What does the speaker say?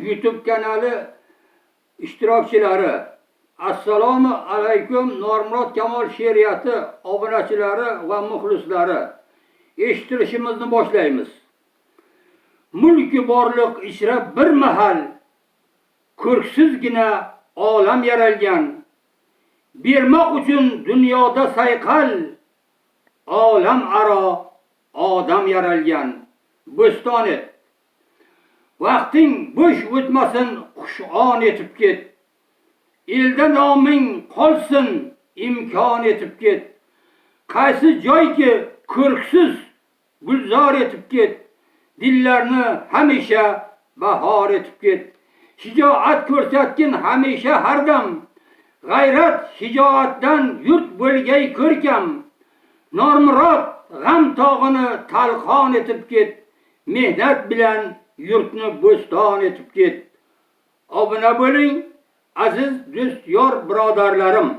YouTube kanali ishtirokchilari, assalomu alaykum Normurod Kamol she'riyati obunachilari va muxlislari. Eshitilishimizni boshlaymiz. Mulki borliq ichra bir mahal ko'rksizgina olam yaralgan. Bermoq uchun dunyoda sayqal olam aro odam yaralgan. Bo'stoni. Vaqting bo'sh o'tmasin, xushon etib ket. Elda noming qolsin, imkon etib ket. Qaysi joyki ko'rksiz gulzor etib ket. Dillarni hamisha bahor etib ket. Shijoat ko'rsatgin hamisha hardam. G'ayrat shijoatdan yurt bo'lgay ko'rkam. Normurod g'am tog'ini talqon etib ket. Mehnat bilan yurtni bo'ston etib ket. Obuna bo'ling, aziz do'st yor birodarlarim.